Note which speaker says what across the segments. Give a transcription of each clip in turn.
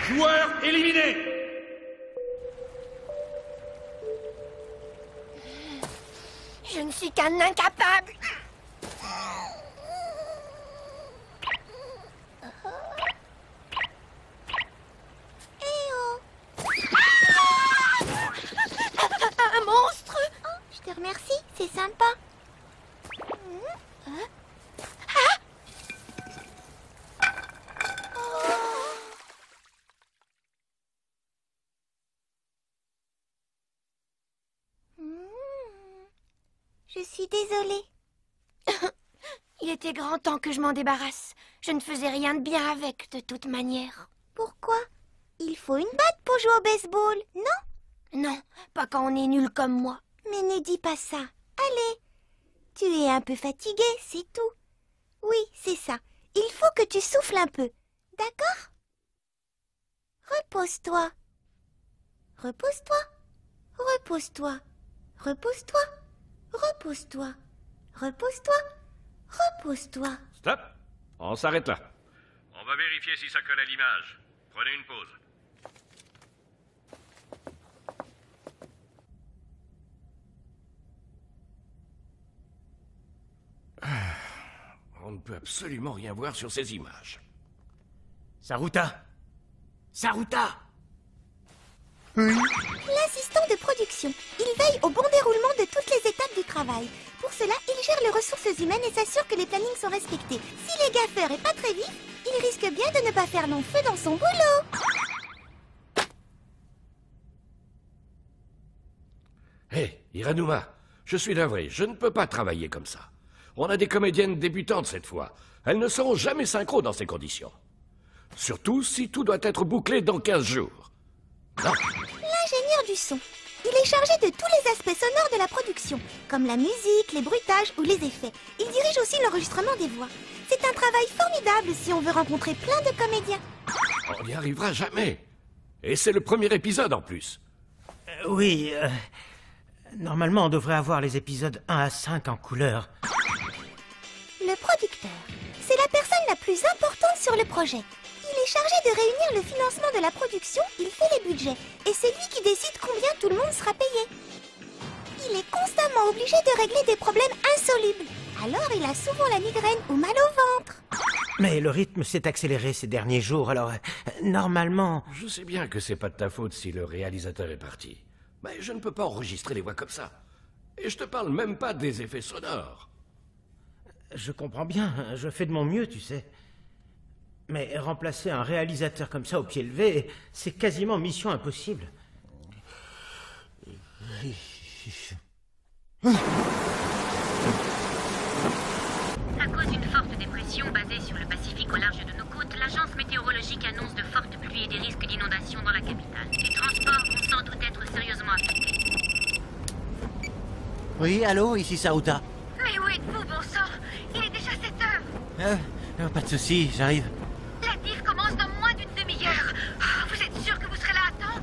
Speaker 1: Joueur éliminé!
Speaker 2: Je ne suis qu'un incapable. Un monstre!
Speaker 3: Oh, je te remercie, c'est sympa. Je suis désolée.
Speaker 2: Il était grand temps que je m'en débarrasse. Je ne faisais rien de bien avec, de toute manière.
Speaker 3: Pourquoi? Il faut une batte pour jouer au baseball, non?
Speaker 2: Non, pas quand on est nul comme moi.
Speaker 3: Mais ne dis pas ça. Allez, tu es un peu fatigué, c'est tout. Oui, c'est ça. Il faut que tu souffles un peu. D'accord? Repose-toi. Repose-toi. Repose-toi. Repose-toi. Repose-toi. Repose-toi. Repose-toi.
Speaker 1: Stop! On s'arrête là. On va vérifier si ça colle à l'image. Prenez une pause. On ne peut absolument rien voir sur ces images.
Speaker 4: Saruta! Saruta!
Speaker 3: L'assistant de production. Il veille au bon déroulement de toutes les étapes du travail. Pour cela, il gère les ressources humaines et s'assure que les plannings sont respectés. Si les gaffeurs est pas très vif, il risque bien de ne pas faire long feu dans son boulot.
Speaker 1: Hé, Hiranuma, je suis navré, je ne peux pas travailler comme ça. On a des comédiennes débutantes cette fois. Elles ne seront jamais synchro dans ces conditions. Surtout si tout doit être bouclé dans 15 jours. Non.
Speaker 3: L'ingénieur du son. Il est chargé de tous les aspects sonores de la production, comme la musique, les bruitages ou les effets. Il dirige aussi l'enregistrement des voix. C'est un travail formidable si on veut rencontrer plein de comédiens.
Speaker 1: On n'y arrivera jamais. Et c'est le premier épisode en plus.
Speaker 4: Oui, normalement on devrait avoir les épisodes 1 à 5 en couleur.
Speaker 3: Le producteur, c'est la personne la plus importante sur le projet. Il est chargé de réunir le financement de la production, il fait les budgets, et c'est lui qui décide combien tout le monde sera payé. Il est constamment obligé de régler des problèmes insolubles. Alors il a souvent la migraine ou mal au ventre.
Speaker 4: Mais le rythme s'est accéléré ces derniers jours, alors normalement...
Speaker 1: Je sais bien que c'est pas de ta faute si le réalisateur est parti. Mais je ne peux pas enregistrer les voix comme ça. Et je te parle même pas des effets sonores.
Speaker 4: Je comprends bien, je fais de mon mieux, tu sais. Mais remplacer un réalisateur comme ça au pied levé, c'est quasiment mission impossible.
Speaker 5: À cause d'une forte dépression basée sur le Pacifique au large de nos côtes, l'agence météorologique annonce de fortes pluies et des risques d'inondation dans la capitale. Les transports vont sans doute être sérieusement affectés.
Speaker 6: Oui, allô, ici Saruta.
Speaker 5: Mais où êtes-vous, bon sang? Il est déjà 7 heures.
Speaker 6: Pas de souci, j'arrive.
Speaker 5: La diff commence dans moins d'une demi-heure. Oh, vous êtes sûr que vous serez là à temps?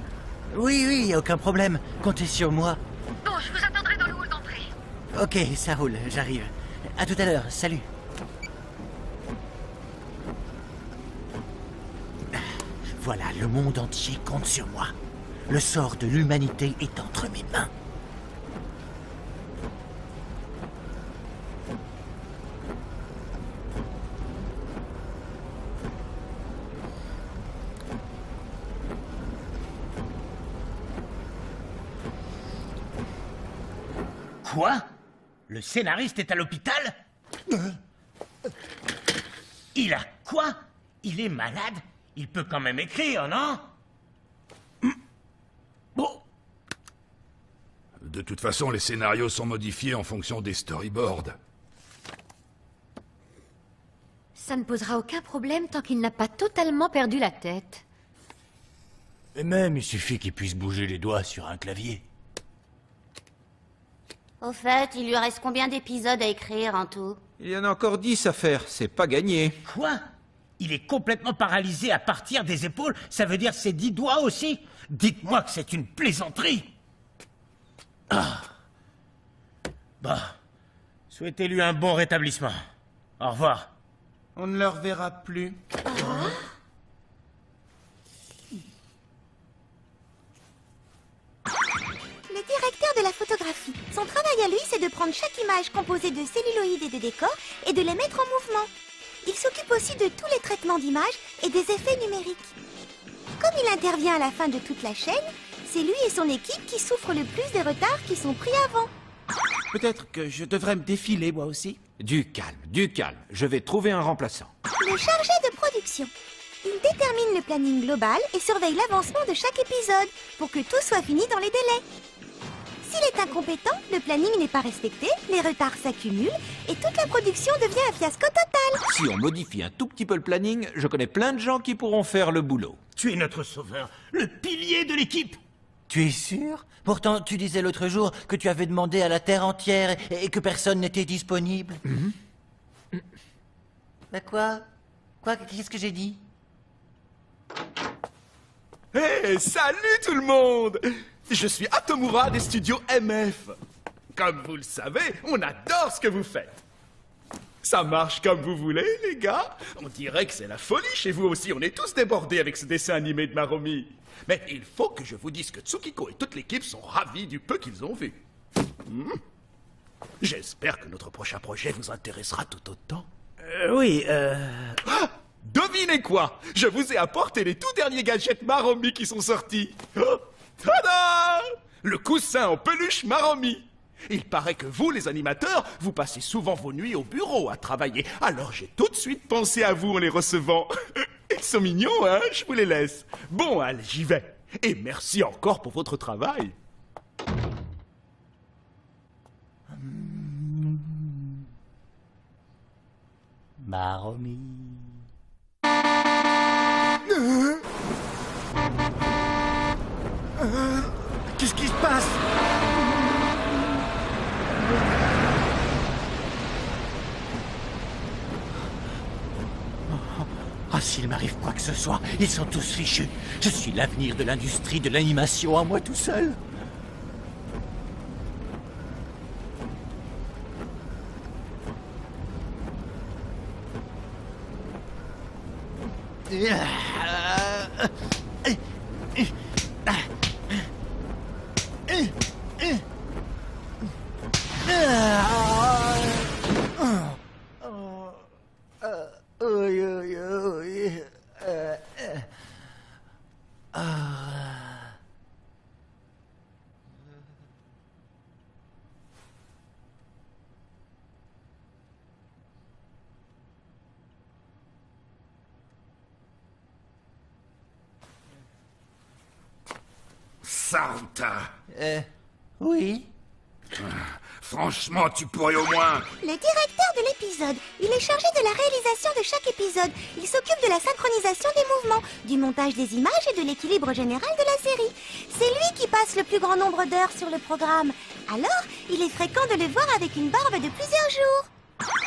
Speaker 6: Oui, aucun problème. Comptez sur moi.
Speaker 5: Bon, je vous attendrai dans le hall d'entrée.
Speaker 6: Ok, ça roule, j'arrive. À tout à l'heure, salut. Voilà, le monde entier compte sur moi. Le sort de l'humanité est entre mes mains.
Speaker 4: Quoi? Le scénariste est à l'hôpital? Il a quoi? Il est malade? Il peut quand même écrire, non?
Speaker 1: Bon.
Speaker 7: De toute façon, les scénarios sont modifiés en fonction des storyboards.
Speaker 5: Ça ne posera aucun problème tant qu'il n'a pas totalement perdu la tête.
Speaker 6: Et même, il suffit qu'il puisse bouger les doigts sur un clavier.
Speaker 3: Au fait, il lui reste combien d'épisodes à écrire en tout?
Speaker 7: Il y en a encore 10 à faire, c'est pas gagné.
Speaker 4: Quoi? Il est complètement paralysé à partir des épaules, ça veut dire ses 10 doigts aussi? Dites-moi que c'est une plaisanterie. Ah. Bah, souhaitez-lui un bon rétablissement. Au revoir.
Speaker 7: On ne le reverra plus.
Speaker 3: Le directeur de la photographie. Son travail à lui, c'est de prendre chaque image composée de celluloïdes et de décors et de les mettre en mouvement. Il s'occupe aussi de tous les traitements d'images et des effets numériques. Comme il intervient à la fin de toute la chaîne, c'est lui et son équipe qui souffrent le plus des retards qui sont pris avant.
Speaker 7: Peut-être que je devrais me défiler moi aussi. Du calme. Je vais trouver un remplaçant.
Speaker 3: Le chargé de production. Il détermine le planning global et surveille l'avancement de chaque épisode pour que tout soit fini dans les délais. S'il est incompétent, le planning n'est pas respecté, les retards s'accumulent et toute la production devient un fiasco total.
Speaker 7: Si on modifie un tout petit peu le planning, je connais plein de gens qui pourront faire le boulot.
Speaker 4: Tu es notre sauveur, le pilier de l'équipe.
Speaker 6: Tu es sûr? Pourtant, tu disais l'autre jour que tu avais demandé à la Terre entière et que personne n'était disponible. Bah quoi? Qu'est-ce que j'ai dit?
Speaker 8: Hey, salut tout le monde! Je suis Atomura des studios MF. Comme vous le savez, on adore ce que vous faites. Ça marche comme vous voulez, les gars. On dirait que c'est la folie chez vous aussi. On est tous débordés avec ce dessin animé de Maromi. Mais il faut que je vous dise que Tsukiko et toute l'équipe sont ravis du peu qu'ils ont vu. J'espère que notre prochain projet vous intéressera tout autant. Ah, devinez quoi? Je vous ai apporté les tout derniers gadgets Maromi qui sont sortis. Oh, tada! Le coussin en peluche Maromi. Il paraît que vous, les animateurs, vous passez souvent vos nuits au bureau à travailler. Alors j'ai tout de suite pensé à vous en les recevant. Ils sont mignons, hein? Je vous les laisse. Bon, allez, j'y vais. Et merci encore pour votre travail.
Speaker 6: Maromi.
Speaker 7: Qu'est-ce qui se passe?
Speaker 6: Ah, s'il m'arrive quoi que ce soit, ils sont tous fichus. Je suis l'avenir de l'industrie de l'animation à moi tout seul.
Speaker 1: Santa.
Speaker 6: Oui.
Speaker 1: Franchement, tu pourrais au moins...
Speaker 3: Le directeur de l'épisode. Il est chargé de la réalisation de chaque épisode. Il s'occupe de la synchronisation des mouvements, du montage des images et de l'équilibre général de la série. C'est lui qui passe le plus grand nombre d'heures sur le programme. Alors, il est fréquent de le voir avec une barbe de plusieurs jours.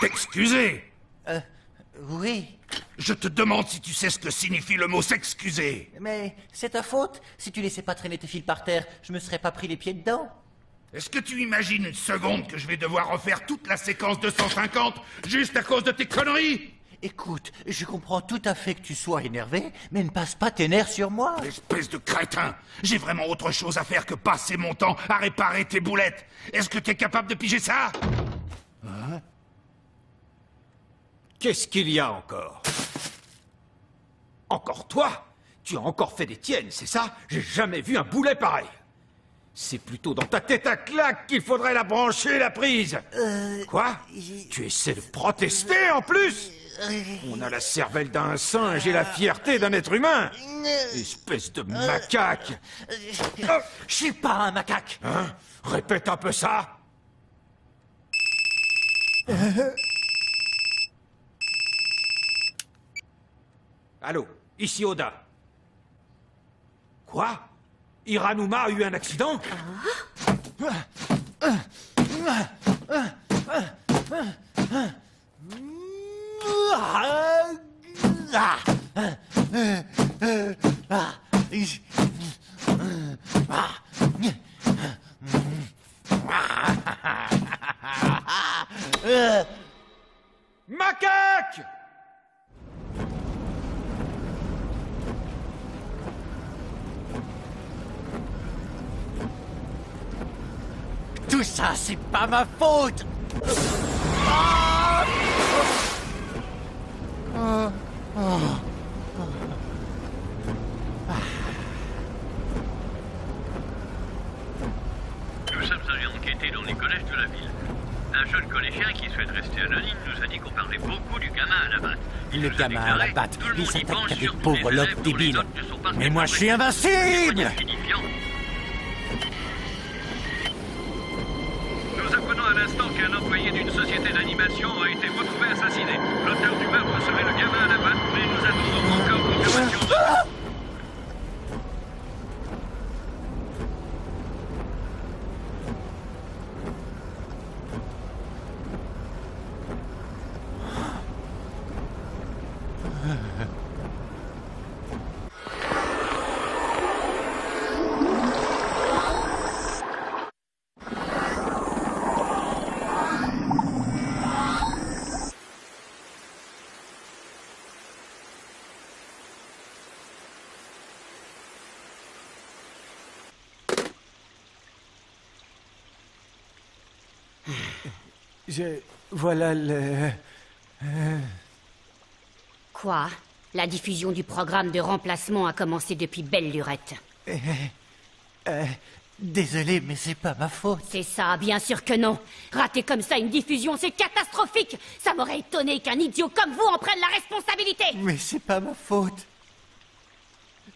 Speaker 1: T'excuser?
Speaker 6: Oui.
Speaker 1: Je te demande si tu sais ce que signifie le mot s'excuser.
Speaker 6: Mais c'est ta faute. Si tu laissais pas traîner tes fils par terre, je me serais pas pris les pieds dedans.
Speaker 1: Est-ce que tu imagines une seconde que je vais devoir refaire toute la séquence 250 juste à cause de tes conneries?
Speaker 6: Écoute, je comprends tout à fait que tu sois énervé, mais ne passe pas tes nerfs sur moi.
Speaker 1: Espèce de crétin! J'ai vraiment autre chose à faire que passer mon temps à réparer tes boulettes. Est-ce que t'es capable de piger ça?
Speaker 7: Qu'est-ce qu'il y a encore? Encore toi? Tu as encore fait des tiennes, c'est ça? J'ai jamais vu un boulet pareil. C'est plutôt dans ta tête à claque qu'il faudrait la brancher, la prise. Quoi? Tu essaies de protester en plus? On a la cervelle d'un singe et la fierté d'un être humain. Espèce de macaque.
Speaker 6: Je suis pas un macaque.
Speaker 7: Hein? Répète un peu ça. Allô, ici Oda. Quoi? Hiranuma a eu un accident? Macaque!
Speaker 6: Tout ça, c'est pas ma faute.
Speaker 9: Nous sommes allés enquêter dans les collèges de la ville. Un jeune collégien qui souhaite rester anonyme nous a dit qu'on parlait beaucoup du gamin à la batte.
Speaker 4: Le gamin à la batte, il s'attaque à des pauvres lobes débiles. Mais moi, je suis invincible!
Speaker 9: Nous apprenons à l'instant qu'un employé d'une société d'animation a été retrouvé assassiné. L'auteur du meurtre serait le gamin à la batte, mais nous attendons encore confirmation.
Speaker 4: Voilà le...
Speaker 5: Quoi? La diffusion du programme de remplacement a commencé depuis belle lurette.
Speaker 6: Désolé, mais c'est pas ma faute.
Speaker 5: C'est ça, bien sûr que non. Rater comme ça une diffusion, c'est catastrophique. Ça m'aurait étonné qu'un idiot comme vous en prenne la responsabilité.
Speaker 6: Mais c'est pas ma faute.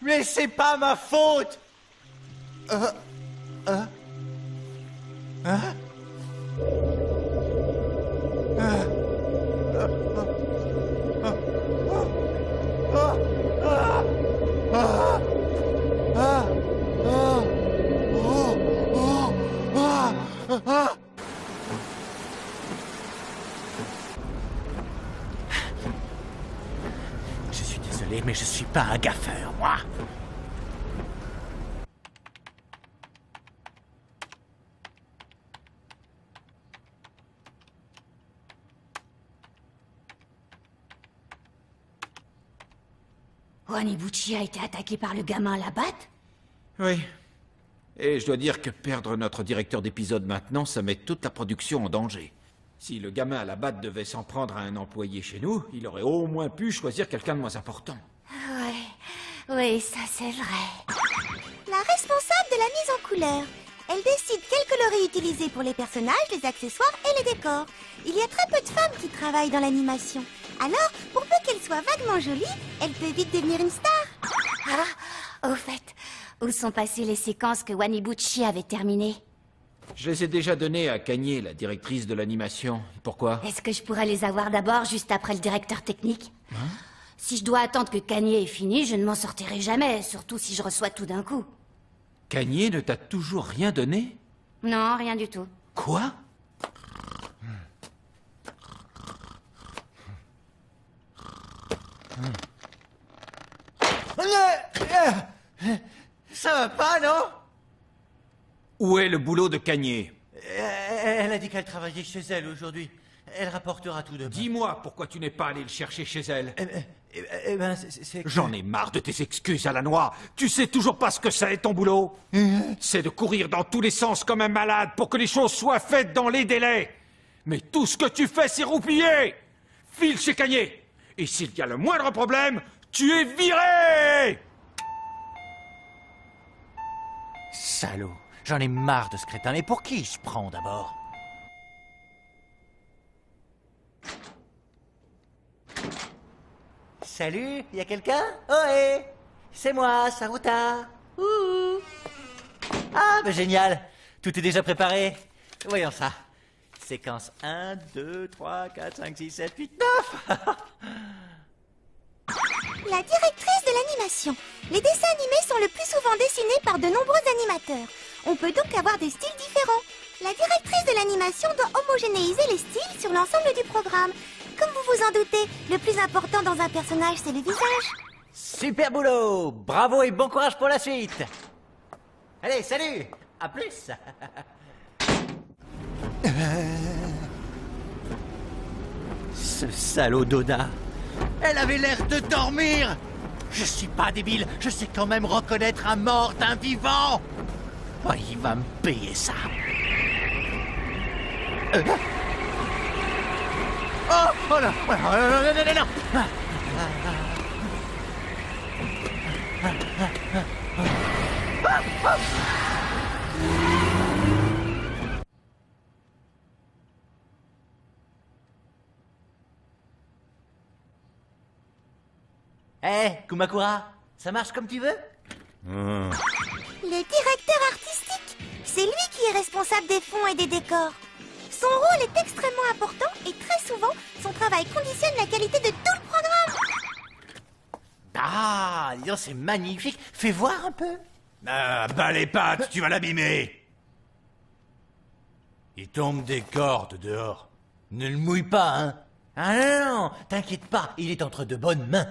Speaker 6: Mais c'est pas ma faute.
Speaker 4: Je suis désolé, mais je suis pas un gaffeur, moi.
Speaker 5: Wanibuchi a été attaqué par le gamin à la batte?
Speaker 7: Oui. Et je dois dire que perdre notre directeur d'épisode maintenant, ça met toute la production en danger. Si le gamin à la batte devait s'en prendre à un employé chez nous, il aurait au moins pu choisir quelqu'un de moins important.
Speaker 2: Oui, ça c'est vrai.
Speaker 3: La responsable de la mise en couleur. Elle décide quels coloris utiliser pour les personnages, les accessoires et les décors. Il y a très peu de femmes qui travaillent dans l'animation. Alors, pour peu qu'elle soit vaguement jolie, elle peut vite devenir une star.
Speaker 2: Ah, au fait, où sont passées les séquences que Wanibuchi avait terminées?
Speaker 7: Je les ai déjà données à Kanye, la directrice de l'animation. Pourquoi?
Speaker 2: Est-ce que je pourrais les avoir d'abord, juste après le directeur technique? Si je dois attendre que Kanye ait fini, je ne m'en sortirai jamais, surtout si je reçois tout d'un coup.
Speaker 7: Kanye ne t'a toujours rien donné?
Speaker 2: Non, rien du tout.
Speaker 7: Quoi?
Speaker 6: Ça va pas, non?
Speaker 7: Où est le boulot de Kanye?
Speaker 6: Elle a dit qu'elle travaillait chez elle aujourd'hui. Elle rapportera tout demain.
Speaker 7: Dis-moi pourquoi tu n'es pas allé le chercher chez elle.
Speaker 6: Eh ben, c'est que...
Speaker 7: J'en ai marre de tes excuses à la noix. Tu sais toujours pas ce que c'est, ton boulot. C'est de courir dans tous les sens comme un malade pour que les choses soient faites dans les délais. Mais tout ce que tu fais, c'est roupiller. File chez Kanye. Et s'il y a le moindre problème, tu es viré.
Speaker 6: Salaud. J'en ai marre de ce crétin. Mais pour qui je prends d'abord? Salut, y a quelqu'un? Ohé! C'est moi, Saruta. Ouh. Ah, bah génial. Tout est déjà préparé. Voyons ça. Séquence 1, 2, 3, 4, 5, 6, 7, 8, 9.
Speaker 3: La directrice de l'animation. Les dessins animés sont le plus souvent dessinés par de nombreux animateurs. On peut donc avoir des styles différents. La directrice de l'animation doit homogénéiser les styles sur l'ensemble du programme. Comme vous vous en doutez, le plus important dans un personnage, c'est le visage.
Speaker 6: Super boulot! Bravo et bon courage pour la suite! Allez, salut! À plus! Ce salaud d'Oda! Elle avait l'air de dormir! Je suis pas débile, je sais quand même reconnaître un mort d'un vivant! Oh, il va me payer ça! Oh là! Oh, non! Hé, Kumakura, ça marche comme tu veux?
Speaker 3: Le directeur artistique, c'est lui qui est responsable des fonds et des décors. Son rôle est extrêmement important et très souvent, son travail conditionne la qualité de tout le programme.
Speaker 6: Ah, dis donc, c'est magnifique. Fais voir un peu.
Speaker 7: Ah, bas les pattes, tu vas l'abîmer. Il tombe des cordes dehors.
Speaker 6: Ne le mouille pas, hein. Ah non, t'inquiète pas, il est entre de bonnes mains.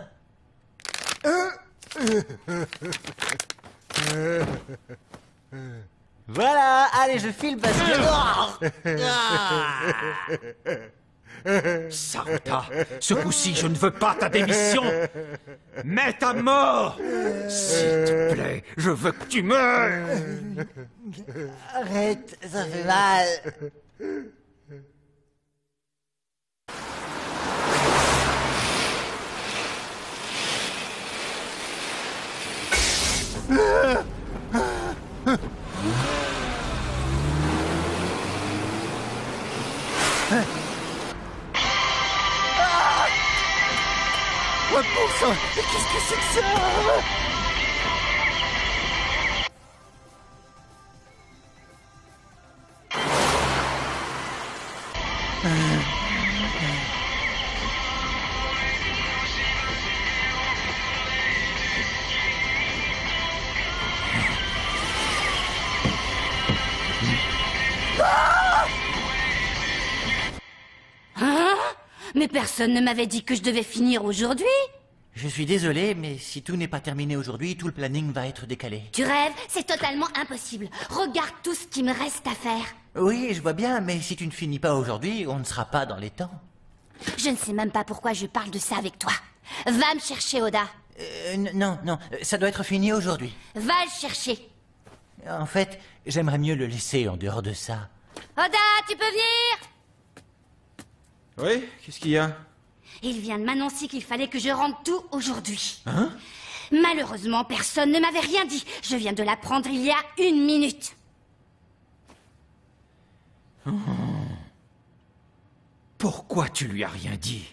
Speaker 6: Voilà, allez, je file parce que...
Speaker 7: Saruta, ce coup-ci, je ne veux pas ta démission. Mets ta mort. S'il te plaît, je veux que tu meures.
Speaker 6: Arrête, ça fait mal. Oh bon sang, mais qu'est-ce que c'est que ça?
Speaker 2: Hein? Mais personne ne m'avait dit que je devais finir aujourd'hui.
Speaker 6: Je suis désolé, mais si tout n'est pas terminé aujourd'hui, tout le planning va être décalé.
Speaker 2: Tu rêves? C'est totalement impossible. Regarde tout ce qui me reste à faire.
Speaker 6: Oui, je vois bien, mais si tu ne finis pas aujourd'hui, on ne sera pas dans les temps.
Speaker 2: Je ne sais même pas pourquoi je parle de ça avec toi. Va me chercher, Oda.
Speaker 6: Non, ça doit être fini aujourd'hui.
Speaker 2: Va le chercher.
Speaker 6: En fait, j'aimerais mieux le laisser en dehors de ça.
Speaker 2: Oda, tu peux venir?
Speaker 8: Oui, qu'est-ce qu'il y a?
Speaker 2: Il vient de m'annoncer qu'il fallait que je rende tout aujourd'hui.
Speaker 8: Hein?
Speaker 2: Malheureusement, personne ne m'avait rien dit. Je viens de l'apprendre il y a 1 minute.
Speaker 7: Pourquoi tu lui as rien dit?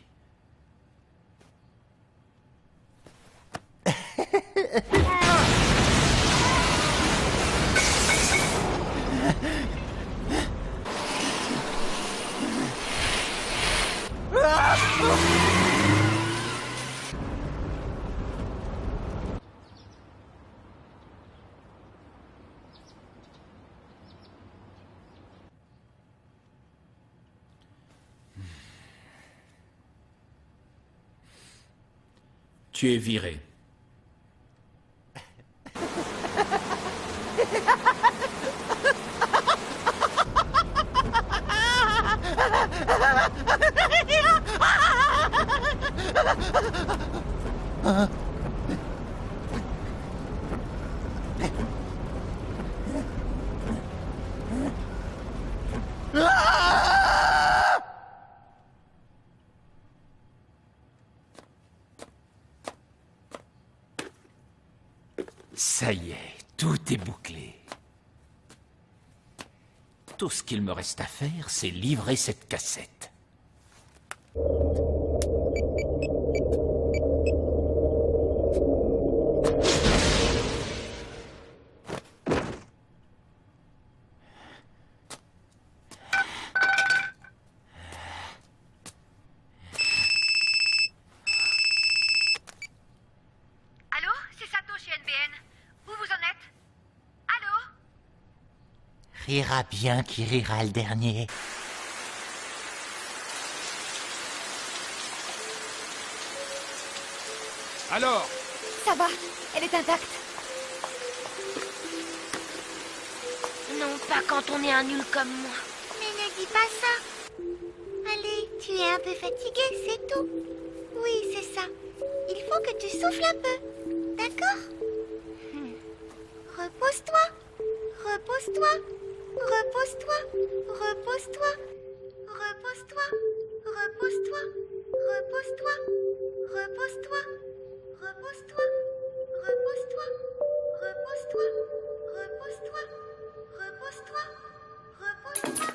Speaker 8: Tu es viré.
Speaker 7: Ça y est, tout est bouclé. Tout ce qu'il me reste à faire, c'est livrer cette cassette.
Speaker 6: rira bien qui rira le dernier.
Speaker 8: Alors,
Speaker 3: Ça va, elle est intacte.
Speaker 5: Non, pas quand on est un nul comme moi.
Speaker 3: Mais ne dis pas ça. Allez, tu es un peu fatigué, c'est tout. Oui, c'est ça. Il faut que tu souffles un peu. D'accord? Repose-toi. Repose-toi. Repose-toi. Repose-toi. Repose-toi. Repose-toi. Repose-toi. Repose-toi. Repose-toi. Repose-toi. Repose-toi. Repose-toi. Repose-toi. Repose-toi.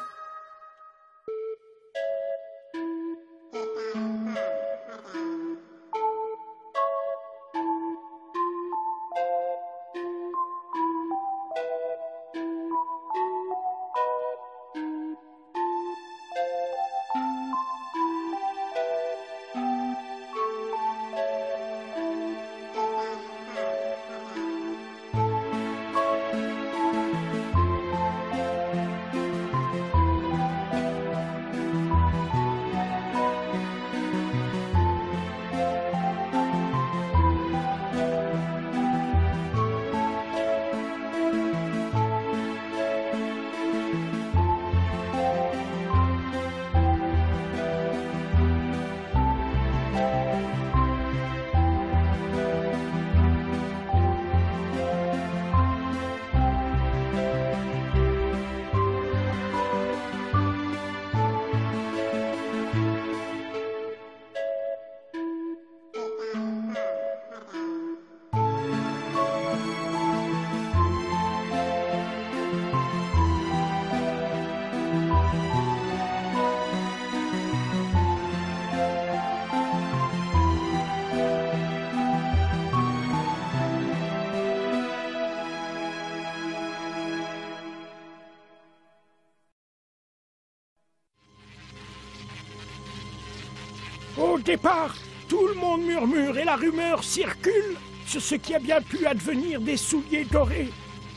Speaker 10: Au départ, tout le monde murmure et la rumeur circule sur ce qui a bien pu advenir des souliers dorés,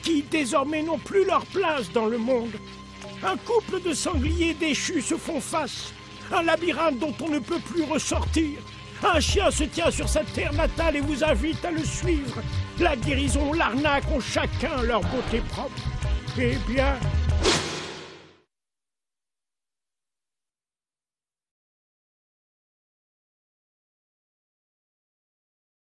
Speaker 10: qui désormais n'ont plus leur place dans le monde. Un couple de sangliers déchus se font face, un labyrinthe dont on ne peut plus ressortir. Un chien se tient sur sa terre natale et vous invite à le suivre. La guérison, l'arnaque ont chacun leur beauté propre. Eh bien,